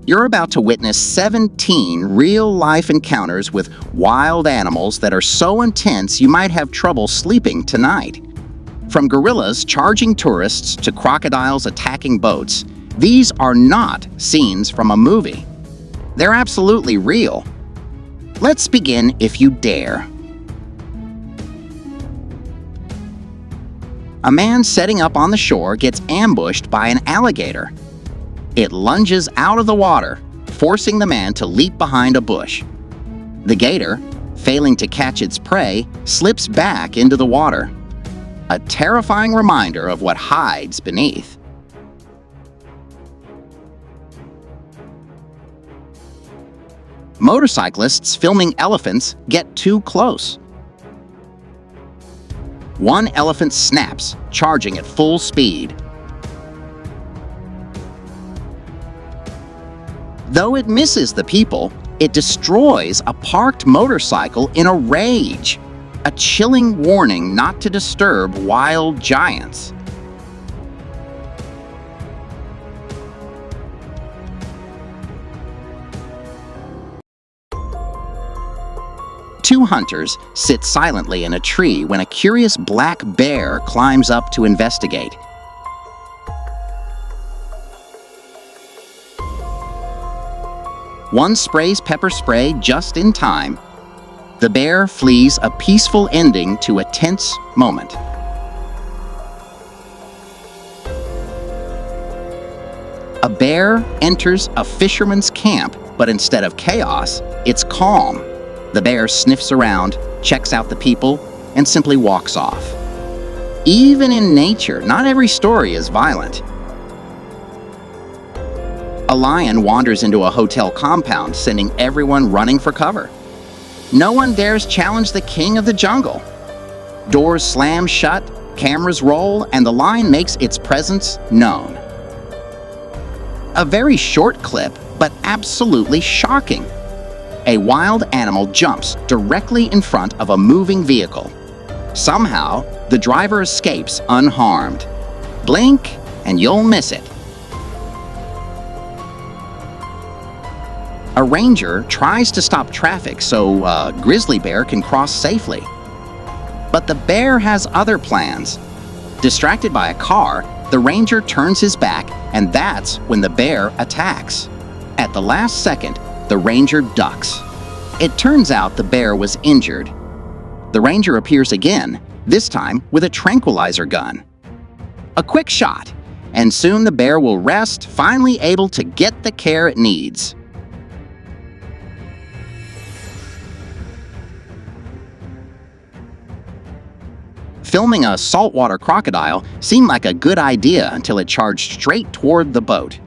You're about to witness 17 real-life encounters with wild animals that are so intense you might have trouble sleeping tonight. From gorillas charging tourists to crocodiles attacking boats, these are not scenes from a movie. They're absolutely real. Let's begin if you dare. A man setting up on the shore gets ambushed by an alligator. It lunges out of the water, forcing the man to leap behind a bush. The gator, failing to catch its prey, slips back into the water. A terrifying reminder of what hides beneath. Motorcyclists filming elephants get too close. One elephant snaps, charging at full speed. Though it misses the people, it destroys a parked motorcycle in a rage. A chilling warning not to disturb wild giants. Two hunters sit silently in a tree when a curious black bear climbs up to investigate. One sprays pepper spray just in time. The bear flees a peaceful ending to a tense moment. A bear enters a fisherman's camp, but instead of chaos, it's calm. The bear sniffs around, checks out the people, and simply walks off. Even in nature, not every story is violent. A lion wanders into a hotel compound, sending everyone running for cover. No one dares challenge the king of the jungle. Doors slam shut, cameras roll, and the lion makes its presence known. A very short clip, but absolutely shocking. A wild animal jumps directly in front of a moving vehicle. Somehow, the driver escapes unharmed. Blink, and you'll miss it. A ranger tries to stop traffic so a grizzly bear can cross safely. But the bear has other plans. Distracted by a car, the ranger turns his back, and that's when the bear attacks. At the last second, the ranger ducks. It turns out the bear was injured. The ranger appears again, this time with a tranquilizer gun. A quick shot, and soon the bear will rest, finally able to get the care it needs. Filming a saltwater crocodile seemed like a good idea until it charged straight toward the boat.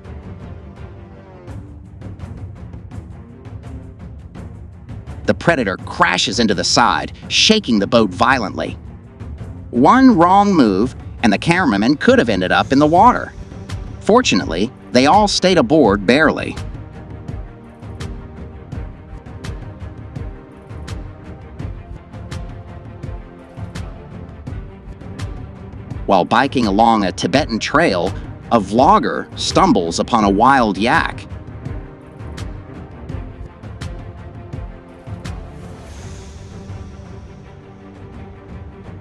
The predator crashes into the side, shaking the boat violently. One wrong move, and the cameraman could have ended up in the water. Fortunately, they all stayed aboard barely. While biking along a Tibetan trail, a vlogger stumbles upon a wild yak.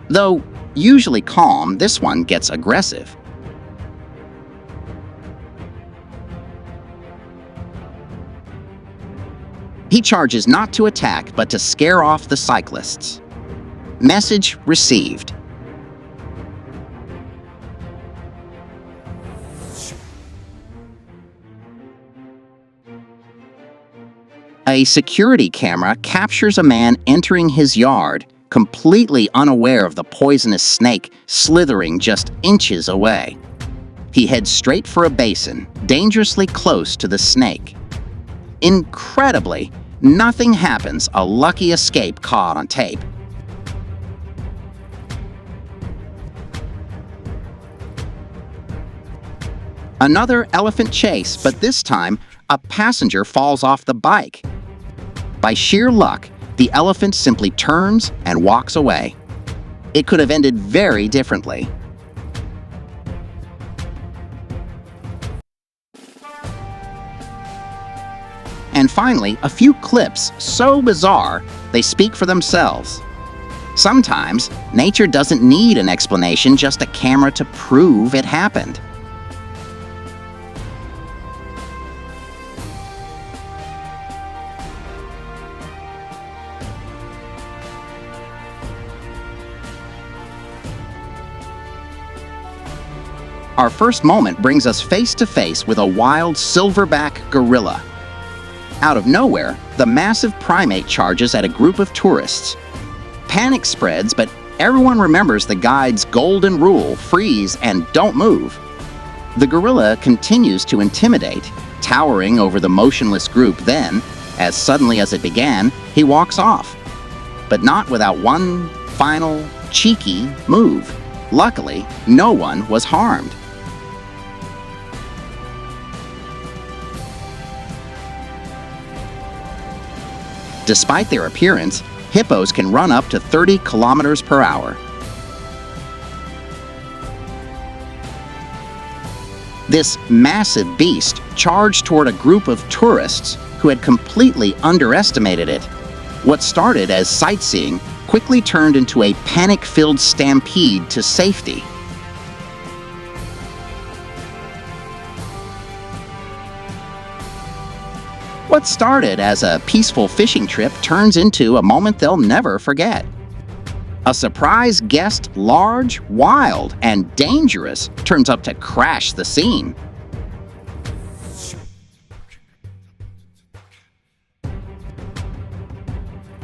Though usually calm, this one gets aggressive. He charges not to attack, but to scare off the cyclists. Message received. A security camera captures a man entering his yard, completely unaware of the poisonous snake slithering just inches away. He heads straight for a basin, dangerously close to the snake. Incredibly, nothing happens, a lucky escape caught on tape. Another elephant chase, but this time, a passenger falls off the bike. By sheer luck, the elephant simply turns and walks away. It could have ended very differently. And finally, a few clips so bizarre they speak for themselves. Sometimes, nature doesn't need an explanation, just a camera to prove it happened. Our first moment brings us face to face with a wild silverback gorilla. Out of nowhere, the massive primate charges at a group of tourists. Panic spreads, but everyone remembers the guide's golden rule: freeze and don't move. The gorilla continues to intimidate, towering over the motionless group. Then, as suddenly as it began, he walks off. But not without one final, cheeky move. Luckily, no one was harmed. Despite their appearance, hippos can run up to 30 kilometers per hour. This massive beast charged toward a group of tourists who had completely underestimated it. What started as sightseeing quickly turned into a panic-filled stampede to safety. What started as a peaceful fishing trip turns into a moment they'll never forget. A surprise guest, large, wild, and dangerous, turns up to crash the scene.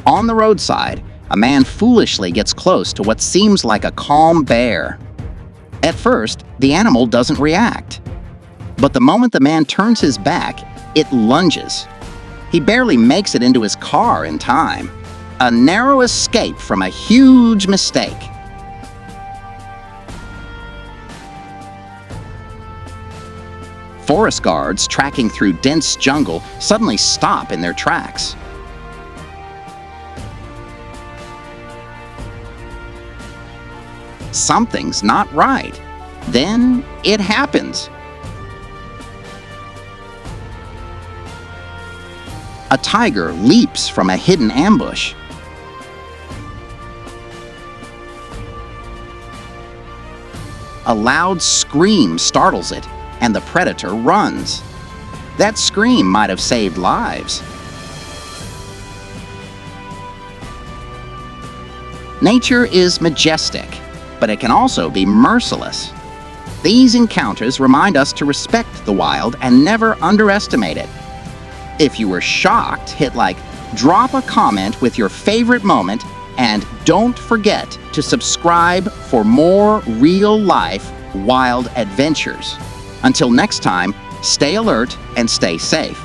On the roadside, a man foolishly gets close to what seems like a calm bear. At first, the animal doesn't react. But the moment the man turns his back, it lunges. He barely makes it into his car in time. A narrow escape from a huge mistake. Forest guards tracking through dense jungle suddenly stop in their tracks. Something's not right. Then it happens. A tiger leaps from a hidden ambush. A loud scream startles it, and the predator runs. That scream might have saved lives. Nature is majestic, but it can also be merciless. These encounters remind us to respect the wild and never underestimate it. If you were shocked, hit like, drop a comment with your favorite moment, and don't forget to subscribe for more real-life wild adventures. Until next time, stay alert and stay safe.